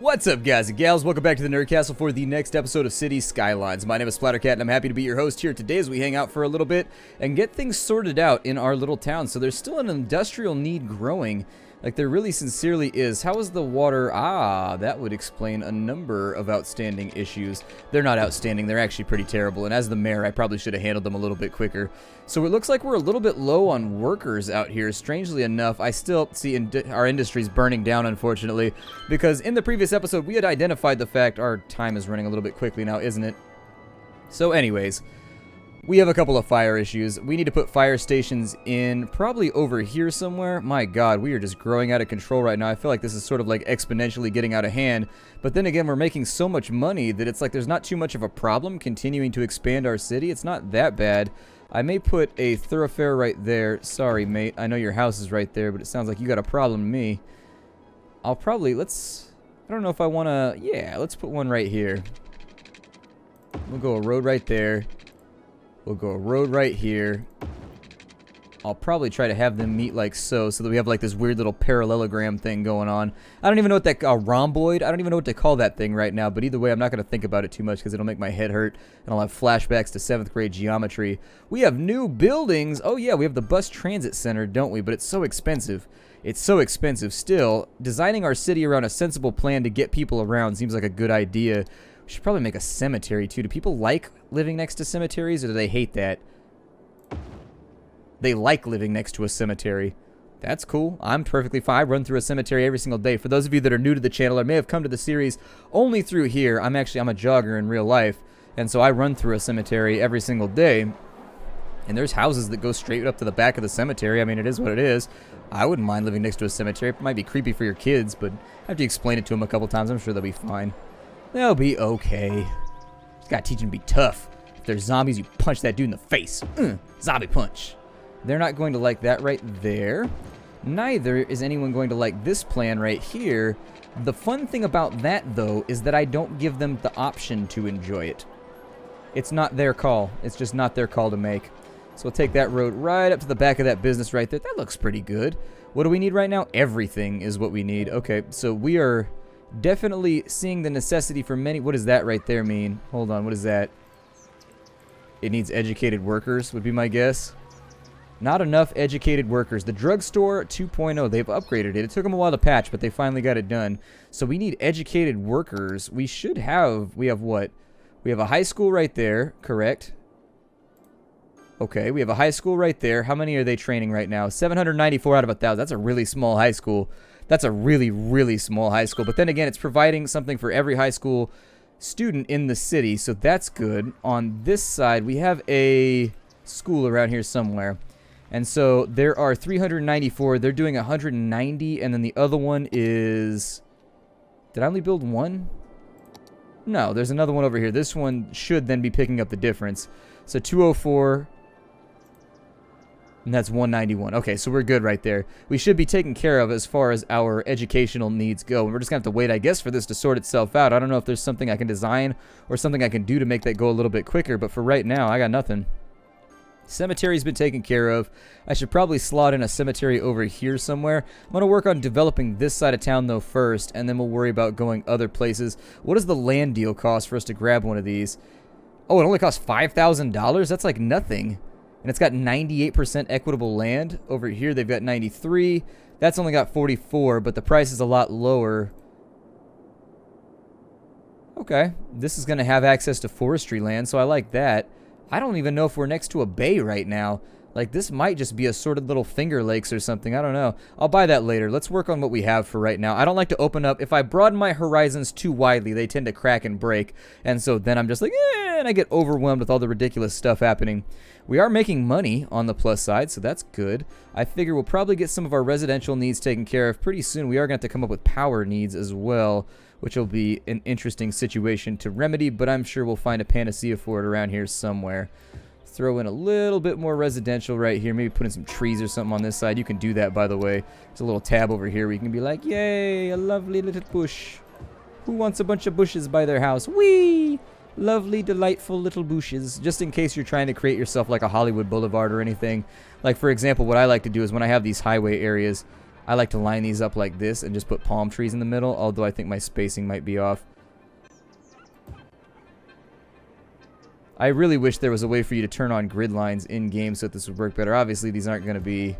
What's up, guys and gals? Welcome back to the Nerd Castle for the next episode of Cities Skylines. My name is Splattercat, and I'm happy to be your host here today as we hang out for a little bit and get things sorted out in our little town. So there's still an industrial need growing, like there really sincerely is. How is the water? That would explain a number of outstanding issues. They're not outstanding, they're actually pretty terrible, and as the mayor, I probably should have handled them a little bit quicker. So it looks like we're a little bit low on workers out here. Strangely enough, I still see our industry's burning down, unfortunately, because in the previous episode, we had identified the fact our time is running a little bit quickly now, isn't it? So anyways, we have a couple of fire issues. We need to put fire stations in probably over here somewhere. My God, we are just growing out of control right now. I feel like this is sort of like exponentially getting out of hand. But then again, we're making so much money that it's like there's not too much of a problem continuing to expand our city. It's not that bad. I may put a thoroughfare right there. Sorry, mate. I know your house is right there, but it sounds like you got a problem to me. I'll probably, I don't know if I want to, yeah, let's put one right here. We'll go a road right there. We'll go a road right here. I'll probably try to have them meet like so that we have like this weird little parallelogram thing going on. I don't even know what that, rhomboid, I don't even know what to call that thing right now, but either way, I'm not going to think about it too much because it'll make my head hurt, and I'll have flashbacks to 7th grade geometry. We have new buildings. Oh yeah, we have the bus transit center, don't we? But it's so expensive. It's so expensive still. Designing our city around a sensible plan to get people around seems like a good idea. We should probably make a cemetery too. Do people like living next to cemeteries, or do they hate that? They like living next to a cemetery. That's cool. I'm perfectly fine. I run through a cemetery every single day. For those of you that are new to the channel or may have come to the series only through here, I'm a jogger in real life, and so I run through a cemetery every single day. And there's houses that go straight up to the back of the cemetery. I mean, it is what it is. I wouldn't mind living next to a cemetery. It might be creepy for your kids, but after you explain it to them a couple times, I'm sure they'll be fine. They'll be okay. Just gotta teach them to be tough. If there's zombies, you punch that dude in the face. Zombie punch. They're not going to like that right there. Neither is anyone going to like this plan right here. The fun thing about that, though, is that I don't give them the option to enjoy it. It's not their call. It's just not their call to make. So we'll take that road right up to the back of that business right there. That looks pretty good. What do we need right now? Everything is what we need. Okay, so we are definitely seeing the necessity for many. What does that right there mean? Hold on, what is that? It needs educated workers, would be my guess. Not enough educated workers. The drugstore 2.0, they've upgraded it. It took them a while to patch, but they finally got it done. So we need educated workers. We have what? We have a high school right there, correct? Okay, we have a high school right there. How many are they training right now? 794 out of 1,000. That's a really small high school. That's a really, really small high school. But then again, it's providing something for every high school student in the city, so that's good. On this side, we have a school around here somewhere. And so there are 394. They're doing 190, and then the other one is... Did I only build one? No, there's another one over here. This one should then be picking up the difference. So 204... And that's 191. Okay, so we're good right there. We should be taken care of as far as our educational needs go. And we're just going to have to wait, I guess, for this to sort itself out. I don't know if there's something I can design or something I can do to make that go a little bit quicker. But for right now, I got nothing. Cemetery's been taken care of. I should probably slot in a cemetery over here somewhere. I'm going to work on developing this side of town, though, first. And then we'll worry about going other places. What does the land deal cost for us to grab one of these? Oh, it only costs $5,000? That's like nothing. And it's got 98% equitable land. Over here, they've got 93. That's only got 44, but the price is a lot lower. Okay. This is going to have access to forestry land, so I like that. I don't even know if we're next to a bay right now. Like, this might just be assorted little Finger Lakes or something. I don't know. I'll buy that later. Let's work on what we have for right now. I don't like to open up. If I broaden my horizons too widely, they tend to crack and break. And so then I'm just like, and I get overwhelmed with all the ridiculous stuff happening. We are making money on the plus side, so that's good. I figure we'll probably get some of our residential needs taken care of pretty soon. We are going to have to come up with power needs as well, which will be an interesting situation to remedy, but I'm sure we'll find a panacea for it around here somewhere. Throw in a little bit more residential right here. Maybe put in some trees or something on this side. You can do that, by the way. There's a little tab over here where you can be like, yay, a lovely little bush. Who wants a bunch of bushes by their house? Whee! Lovely, delightful little bushes. Just in case you're trying to create yourself like a Hollywood Boulevard or anything. Like, for example, what I like to do is when I have these highway areas, I like to line these up like this and just put palm trees in the middle, although I think my spacing might be off. I really wish there was a way for you to turn on grid lines in-game so that this would work better. Obviously, these aren't going to be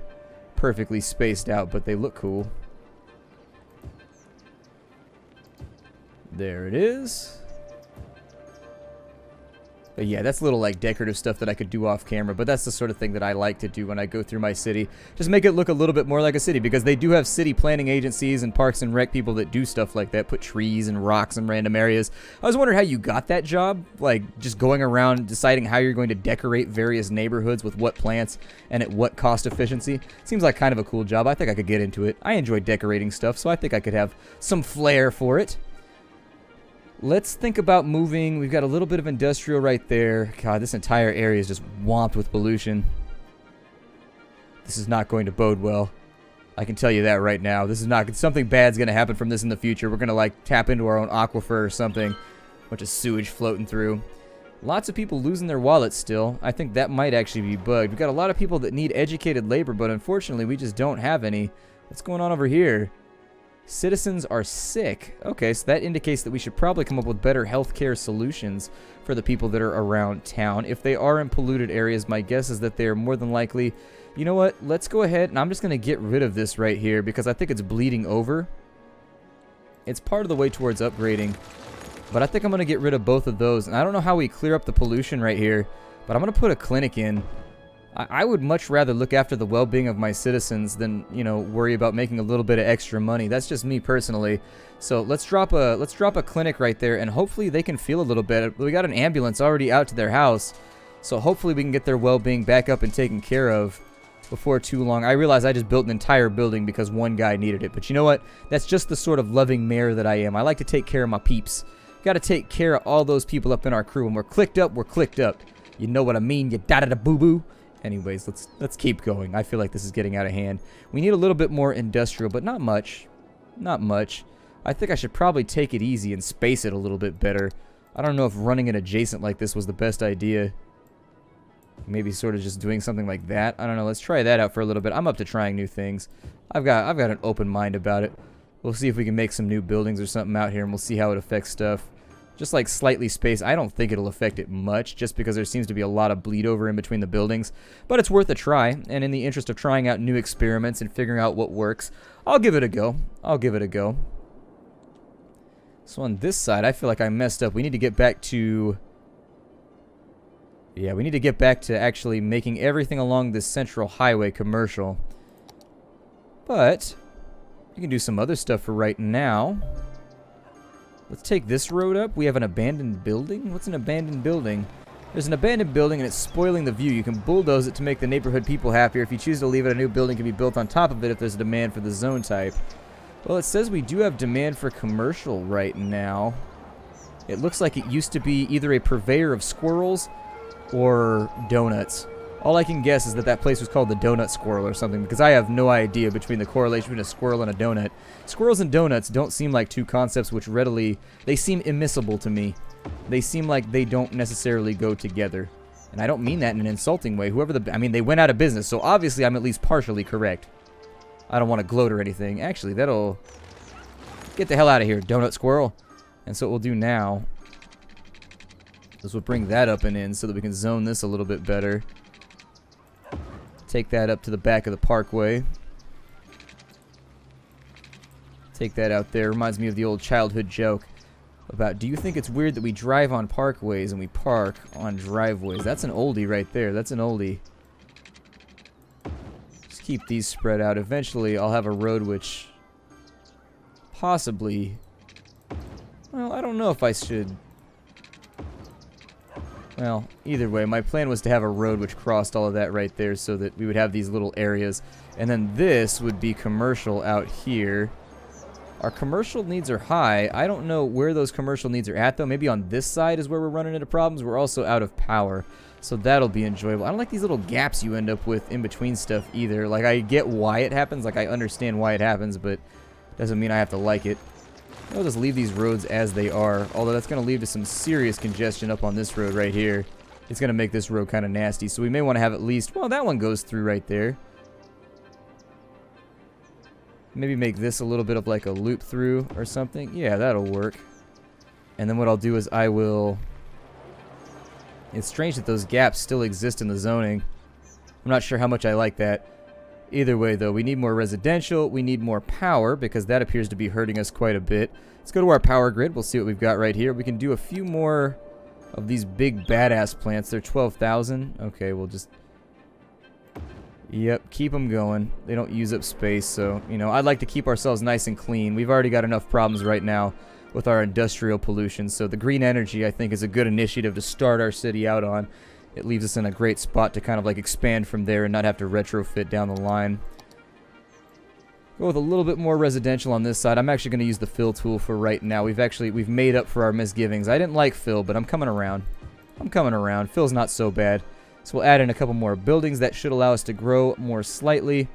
perfectly spaced out, but they look cool. There it is. But yeah, that's little like decorative stuff that I could do off camera, but that's the sort of thing that I like to do when I go through my city. Just make it look a little bit more like a city, because they do have city planning agencies and parks and rec people that do stuff like that, put trees and rocks in random areas. I was wondering how you got that job, like just going around deciding how you're going to decorate various neighborhoods with what plants and at what cost efficiency. Seems like kind of a cool job. I think I could get into it. I enjoy decorating stuff, so I think I could have some flair for it. Let's think about moving. We've got a little bit of industrial right there. God, this entire area is just swamped with pollution. This is not going to bode well. I can tell you that right now. This is not... Something bad's going to happen from this in the future. We're going to, like, tap into our own aquifer or something. Bunch of sewage floating through. Lots of people losing their wallets still. I think that might actually be bugged. We've got a lot of people that need educated labor, but unfortunately, we just don't have any. What's going on over here? Citizens are sick. Okay, so that indicates that we should probably come up with better healthcare solutions for the people that are around town. If they are in polluted areas, my guess is that they're more than likely... You know what? Let's go ahead, and I'm just going to get rid of this right here because I think it's bleeding over. It's part of the way towards upgrading, but I think I'm going to get rid of both of those. And I don't know how we clear up the pollution right here, but I'm going to put a clinic in. I would much rather look after the well-being of my citizens than, you know, worry about making a little bit of extra money. That's just me personally. So let's drop a clinic right there, and hopefully they can feel a little bit. We got an ambulance already out to their house, so hopefully we can get their well-being back up and taken care of before too long. I realize I just built an entire building because one guy needed it, but you know what? That's just the sort of loving mayor that I am. I like to take care of my peeps. Got to take care of all those people up in our crew. When we're clicked up, we're clicked up. You know what I mean? You da-da-da-boo-boo. Anyways, let's keep going. I feel like this is getting out of hand. We need a little bit more industrial, but not much. Not much. I think I should probably take it easy and space it a little bit better. I don't know if running it adjacent like this was the best idea. Maybe sort of just doing something like that. I don't know. Let's try that out for a little bit. I'm up to trying new things. I've got an open mind about it. We'll see if we can make some new buildings or something out here, and we'll see how it affects stuff. Just like slightly spaced. I don't think it'll affect it much, just because there seems to be a lot of bleed over in between the buildings. But it's worth a try, and in the interest of trying out new experiments and figuring out what works, I'll give it a go. I'll give it a go. So on this side, I feel like I messed up. We need to get back to... Yeah, we need to get back to actually making everything along this central highway commercial. But we can do some other stuff for right now. Let's take this road up. We have an abandoned building. What's an abandoned building? There's an abandoned building and it's spoiling the view. You can bulldoze it to make the neighborhood people happier. If you choose to leave it, a new building can be built on top of it if there's a demand for the zone type. Well, it says we do have demand for commercial right now. It looks like it used to be either a purveyor of squirrels or donuts. All I can guess is that place was called the Donut Squirrel or something, because I have no idea between the correlation between a squirrel and a donut. Squirrels and donuts don't seem like two concepts which readily... They seem immiscible to me. They seem like they don't necessarily go together. And I don't mean that in an insulting way. I mean, they went out of business, so obviously I'm at least partially correct. I don't want to gloat or anything. Actually, that'll... Get the hell out of here, Donut Squirrel. And so what we'll do now is we'll bring that up and in so that we can zone this a little bit better. Take that up to the back of the parkway. Take that out there. Reminds me of the old childhood joke about, do you think it's weird that we drive on parkways and we park on driveways? That's an oldie right there. That's an oldie. Just keep these spread out. Eventually, I'll have a road which possibly... Well, I don't know if I should... Well, either way, my plan was to have a road which crossed all of that right there so that we would have these little areas. And then this would be commercial out here. Our commercial needs are high. I don't know where those commercial needs are at, though. Maybe on this side is where we're running into problems. We're also out of power, so that'll be enjoyable. I don't like these little gaps you end up with in between stuff either. Like, I get why it happens. Like, I understand why it happens, but doesn't mean I have to like it. I'll just leave these roads as they are, although that's going to lead to some serious congestion up on this road right here. It's going to make this road kind of nasty, so we may want to have at least... Well, that one goes through right there. Maybe make this a little bit of like a loop through or something. Yeah, that'll work. And then what I'll do is I will... It's strange that those gaps still exist in the zoning. I'm not sure how much I like that. Either way, though, we need more residential. We need more power because that appears to be hurting us quite a bit. Let's go to our power grid. We'll see what we've got right here. We can do a few more of these big badass plants. They're 12,000. Okay, we'll just... Yep, keep them going. They don't use up space, so, you know, I'd like to keep ourselves nice and clean. We've already got enough problems right now with our industrial pollution, so the green energy, I think, is a good initiative to start our city out on. It leaves us in a great spot to kind of like expand from there and not have to retrofit down the line. Go with a little bit more residential on this side. I'm actually going to use the fill tool for right now. We've made up for our misgivings. I didn't like fill, but I'm coming around. I'm coming around. Fill's not so bad. So we'll add in a couple more buildings. That should allow us to grow more slightly.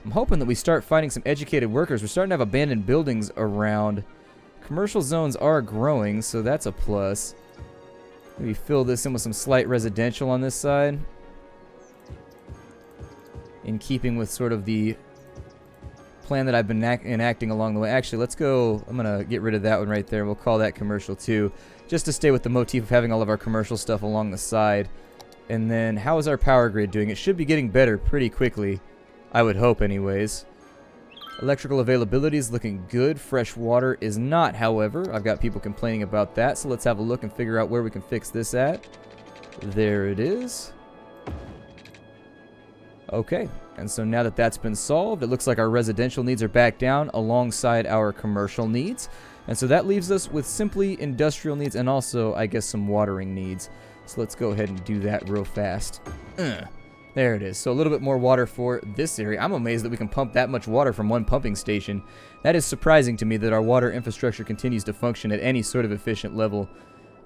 I'm hoping that we start finding some educated workers. We're starting to have abandoned buildings around. Commercial zones are growing, so that's a plus. Maybe fill this in with some slight residential on this side. In keeping with sort of the plan that I've been enacting along the way. Actually, let's go. I'm going to get rid of that one right there. We'll call that commercial too. Just to stay with the motif of having all of our commercial stuff along the side. And then, how is our power grid doing? It should be getting better pretty quickly. I would hope anyways. Electrical availability is looking good. Fresh water is not, however. I've got people complaining about that, so let's have a look and figure out where we can fix this at. There it is. Okay, and so now that that's been solved, it looks like our residential needs are back down alongside our commercial needs. And so that leaves us with simply industrial needs and also, I guess, some watering needs. So let's go ahead and do that real fast. There it is. So a little bit more water for this area. I'm amazed that we can pump that much water from one pumping station. That is surprising to me that our water infrastructure continues to function at any sort of efficient level.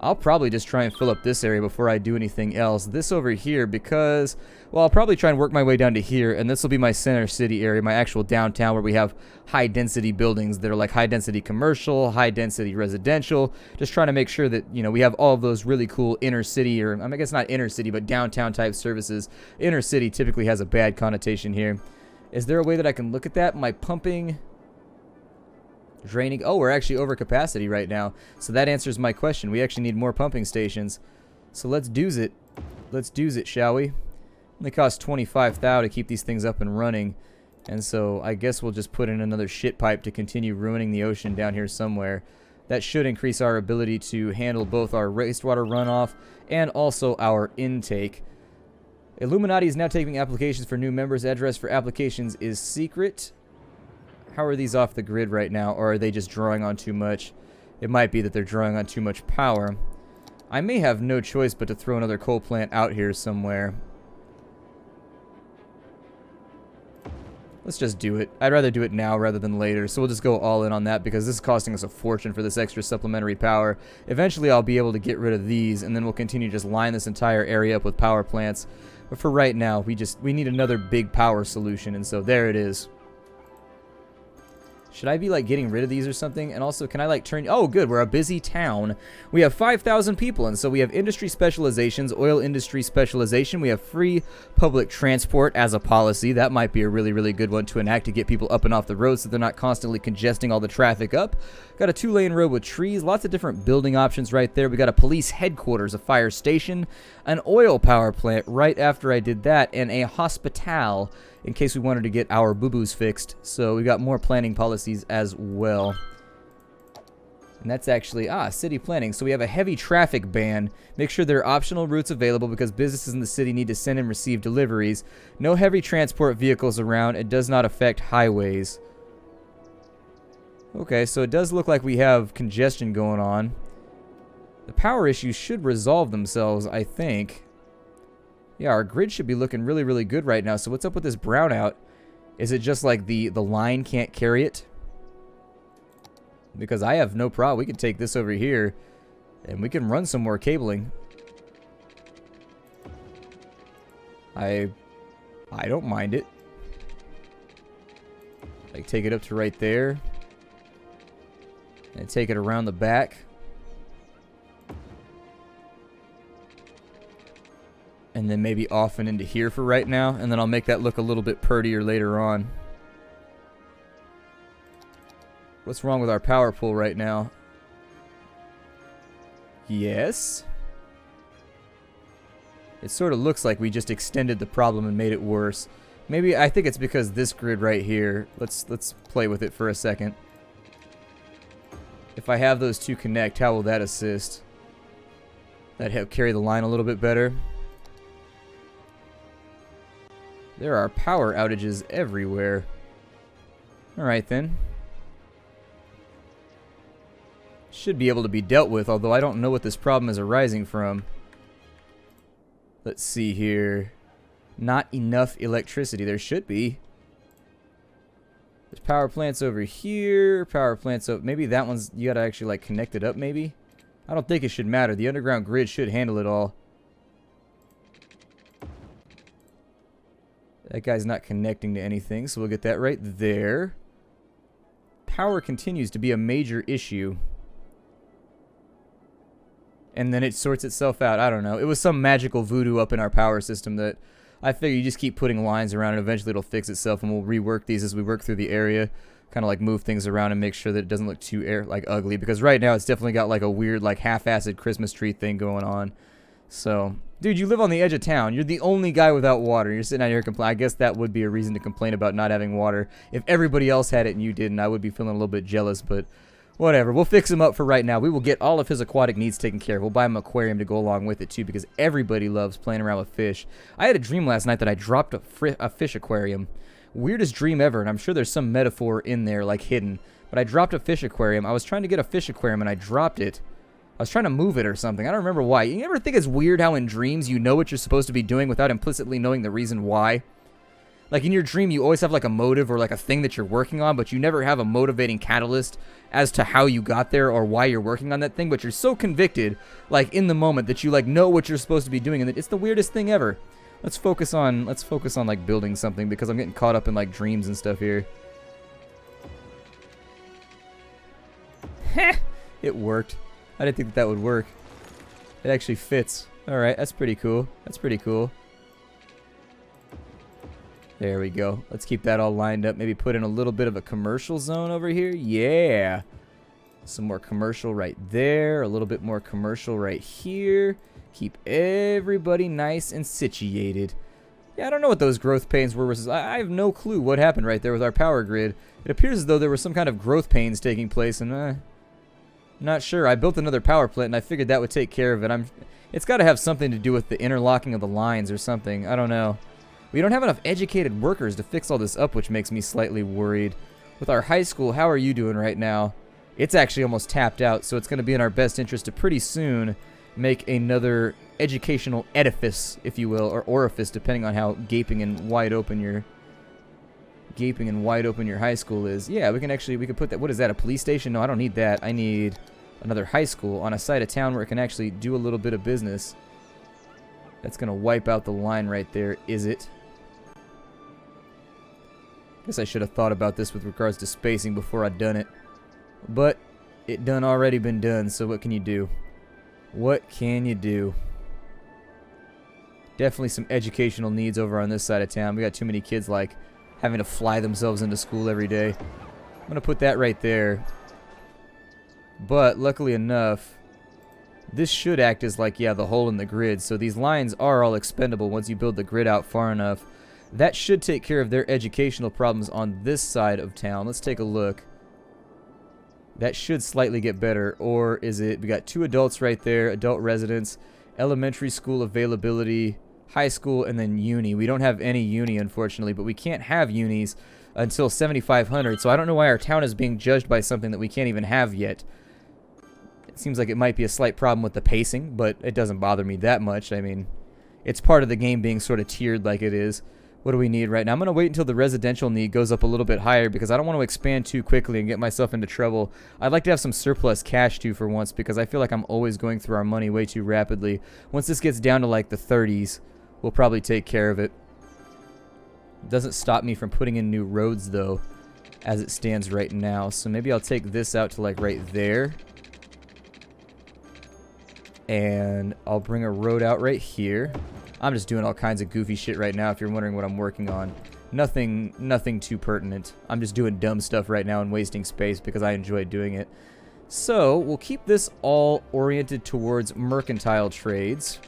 I'll probably just try and fill up this area before I do anything else. This over here because, well, I'll probably try and work my way down to here, and this will be my center city area, my actual downtown where we have high-density buildings that are like high-density commercial, high-density residential. Just trying to make sure that, you know, we have all of those really cool inner city, or I guess not inner city, but downtown type services. Inner city typically has a bad connotation here. Is there a way that I can look at that? My pumping... draining. Oh, we're actually over capacity right now. So that answers my question. We actually need more pumping stations. So let's do's it. Let's do's it, shall we? Only costs 25,000 to keep these things up and running. And so I guess we'll just put in another shit pipe to continue ruining the ocean down here somewhere. That should increase our ability to handle both our wastewater runoff and also our intake. Illuminati is now taking applications for new members. Address for applications is secret. How are these off the grid right now, or are they just drawing on too much? It might be that they're drawing on too much power. I may have no choice but to throw another coal plant out here somewhere. Let's just do it. I'd rather do it now rather than later, so we'll just go all in on that because this is costing us a fortune for this extra supplementary power. Eventually I'll be able to get rid of these, and then we'll continue to just line this entire area up with power plants. But for right now, we need another big power solution, and so there it is. Should I be, like, getting rid of these or something? And also, can I, like, turn... Oh, good. We're a busy town. We have 5,000 people, and so we have industry specializations, oil industry specialization. We have free public transport as a policy. That might be a really, really good one to enact to get people up and off the road so they're not constantly congesting all the traffic up. Got a 2-lane road with trees. Lots of different building options right there. We got a police headquarters, a fire station, an oil power plant right after I did that, and a hospital in case we wanted to get our boo-boos fixed. So we got more planning policies as well. And that's actually, city planning. So we have a heavy traffic ban. Make sure there are optional routes available because businesses in the city need to send and receive deliveries. No heavy transport vehicles around. It does not affect highways. Okay, so it does look like we have congestion going on. The power issues should resolve themselves, I think. Yeah, our grid should be looking really, really good right now. So what's up with this brownout? Is it just like the line can't carry it? Because I have no problem. We can take this over here and we can run some more cabling. I don't mind it. Like, take it up to right there. And take it around the back. And then maybe off and into here for right now. And then I'll make that look a little bit prettier later on. What's wrong with our power pole right now? Yes. It sort of looks like we just extended the problem and made it worse. Maybe, I think it's because this grid right here. Let's play with it for a second. If I have those two connect, how will that assist? That'd help carry the line a little bit better. There are power outages everywhere. Alright then. Should be able to be dealt with, although I don't know what this problem is arising from. Let's see here. Not enough electricity. There should be. There's power plants over here. Power plants over... Maybe that one's... You gotta actually, like, connect it up, maybe? I don't think it should matter. The underground grid should handle it all. That guy's not connecting to anything, so we'll get that right there. Power continues to be a major issue. And then it sorts itself out. I don't know. It was some magical voodoo up in our power system that I figure you just keep putting lines around and eventually it'll fix itself, and we'll rework these as we work through the area. Kind of like move things around and make sure that it doesn't look too ugly, because right now it's definitely got like a weird like half-assed Christmas tree thing going on. So, dude, you live on the edge of town. You're the only guy without water. You're sitting out here complaining. I guess that would be a reason to complain about not having water. If everybody else had it and you didn't, I would be feeling a little bit jealous, but whatever. We'll fix him up for right now. We will get all of his aquatic needs taken care of. We'll buy him an aquarium to go along with it, too, because everybody loves playing around with fish. I had a dream last night that I dropped a fish aquarium. Weirdest dream ever, and I'm sure there's some metaphor in there, like, hidden. But I dropped a fish aquarium. I was trying to get a fish aquarium, and I dropped it. I was trying to move it or something. I don't remember why. You ever think it's weird how in dreams you know what you're supposed to be doing without implicitly knowing the reason why? Like, in your dream, you always have, like, a motive or, like, a thing that you're working on, but you never have a motivating catalyst as to how you got there or why you're working on that thing, but you're so convicted, like, in the moment that you, like, know what you're supposed to be doing, and it's the weirdest thing ever. Let's focus on, like, building something, because I'm getting caught up in, like, dreams and stuff here. Heh! It worked. I didn't think that would work. It actually fits. Alright, that's pretty cool. That's pretty cool. There we go. Let's keep that all lined up. Maybe put in a little bit of a commercial zone over here. Yeah. Some more commercial right there. A little bit more commercial right here. Keep everybody nice and situated. Yeah, I don't know what those growth pains were versus... I have no clue what happened right there with our power grid. It appears as though there was some kind of growth pains taking place, and not sure. I built another power plant, and I figured that would take care of it. It's got to have something to do with the interlocking of the lines or something. I don't know. We don't have enough educated workers to fix all this up, which makes me slightly worried. With our high school, how are you doing right now? It's actually almost tapped out, so it's going to be in our best interest to pretty soon make another educational edifice, if you will, or orifice, depending on how gaping and wide open your high school is. Yeah, we could put that. What is that, a police station? No, I don't need that. I need another high school on a side of town where it can actually do a little bit of business. That's going to wipe out the line right there, is it? Guess I should have thought about this with regards to spacing before I'd done it. But it done already been done, so what can you do? What can you do? Definitely some educational needs over on this side of town. We got too many kids, like, having to fly themselves into school every day. I'm going to put that right there. But, luckily enough, this should act as, like, yeah, the hole in the grid. So these lines are all expendable once you build the grid out far enough. That should take care of their educational problems on this side of town. Let's take a look. That should slightly get better. Or is it... We got 2 adults right there. Adult residents. Elementary school availability. High school, and then uni. We don't have any uni, unfortunately, but we can't have unis until 7,500, so I don't know why our town is being judged by something that we can't even have yet. It seems like it might be a slight problem with the pacing, but it doesn't bother me that much. I mean, it's part of the game being sort of tiered like it is. What do we need right now? I'm going to wait until the residential need goes up a little bit higher because I don't want to expand too quickly and get myself into trouble. I'd like to have some surplus cash too for once because I feel like I'm always going through our money way too rapidly. Once this gets down to like the 30s, we'll probably take care of it. Doesn't stop me from putting in new roads though, as it stands right now. So maybe I'll take this out to like right there. And I'll bring a road out right here. I'm just doing all kinds of goofy shit right now if you're wondering what I'm working on. Nothing too pertinent. I'm just doing dumb stuff right now and wasting space because I enjoy doing it. So, we'll keep this all oriented towards mercantile trades,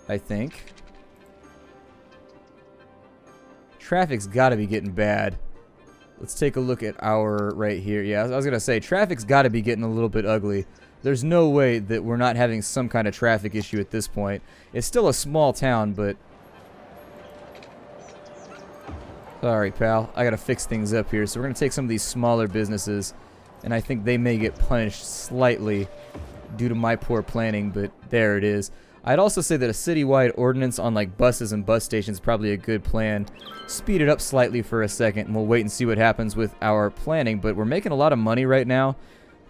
I think. Traffic's gotta be getting bad. Let's take a look at our right here. Yeah, I was gonna say, traffic's gotta be getting a little bit ugly. There's no way that we're not having some kind of traffic issue at this point. It's still a small town, but... Sorry, pal. I gotta fix things up here. So we're gonna take some of these smaller businesses, and I think they may get punished slightly due to my poor planning, but there it is. I'd also say that a citywide ordinance on like buses and bus stations is probably a good plan. Speed it up slightly for a second, and we'll wait and see what happens with our planning, but we're making a lot of money right now.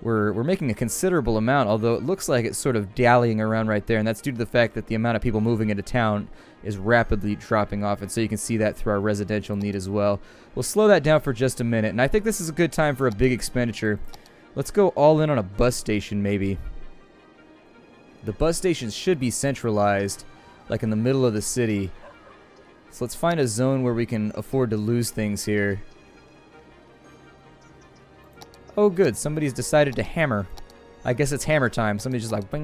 We're making a considerable amount, although it looks like it's sort of dallying around right there, and that's due to the fact that the amount of people moving into town is rapidly dropping off, and so you can see that through our residential need as well. We'll slow that down for just a minute, and I think this is a good time for a big expenditure. Let's go all in on a bus station, maybe. The bus stations should be centralized, like in the middle of the city. So let's find a zone where we can afford to lose things here. Oh good, somebody's decided to hammer. I guess it's hammer time. Somebody's just like... I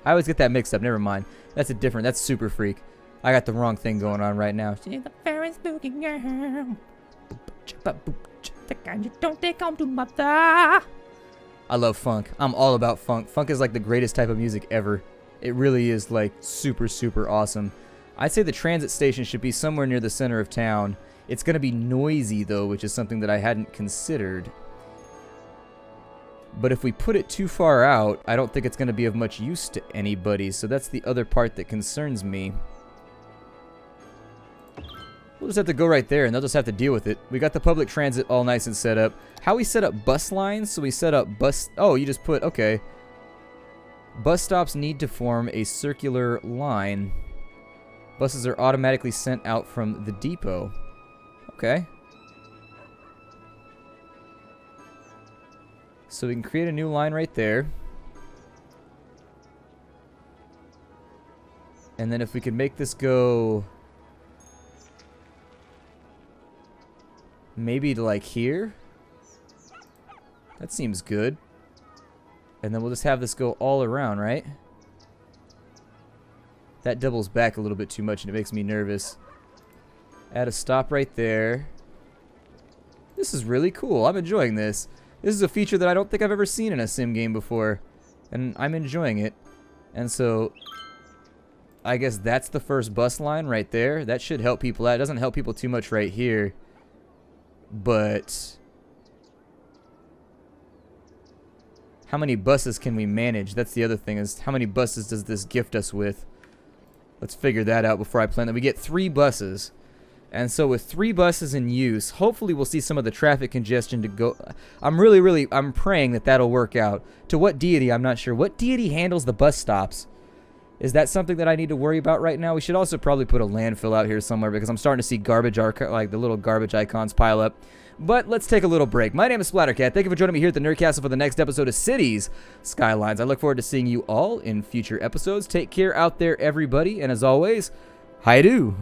always get that mixed up, never mind. That's Super Freak. I got the wrong thing going on right now. She's the very spooky girl. The kind you don't take home to mother. I love funk. I'm all about funk. Funk is like the greatest type of music ever. It really is like super, super awesome. I'd say the transit station should be somewhere near the center of town. It's going to be noisy, though, which is something that I hadn't considered. But if we put it too far out, I don't think it's going to be of much use to anybody, so that's the other part that concerns me. We'll just have to go right there, and they'll just have to deal with it. We got the public transit all nice and set up. How we set up bus lines? So we set up bus... Oh, you just put... Okay. Bus stops need to form a circular line. Buses are automatically sent out from the depot. Okay. So we can create a new line right there. And then if we could make this go... maybe to like here? That seems good. And then we'll just have this go all around, right? That doubles back a little bit too much and it makes me nervous. Add a stop right there. This is really cool. I'm enjoying this. This is a feature that I don't think I've ever seen in a sim game before. And I'm enjoying it. And so, I guess that's the first bus line right there. That should help people out. It doesn't help people too much right here. But how many buses can we manage? That's the other thing, is how many buses does this gift us with? Let's figure that out before I plan that. We get 3 buses. And so with 3 buses in use, hopefully we'll see some of the traffic congestion to go. I'm praying that that'll work out. To what deity, I'm not sure. What deity handles the bus stops? Is that something that I need to worry about right now? We should also probably put a landfill out here somewhere because I'm starting to see garbage, like the little garbage icons pile up. But let's take a little break. My name is Splattercat. Thank you for joining me here at the Nerdcastle for the next episode of Cities Skylines. I look forward to seeing you all in future episodes. Take care out there, everybody. And as always, hi-do.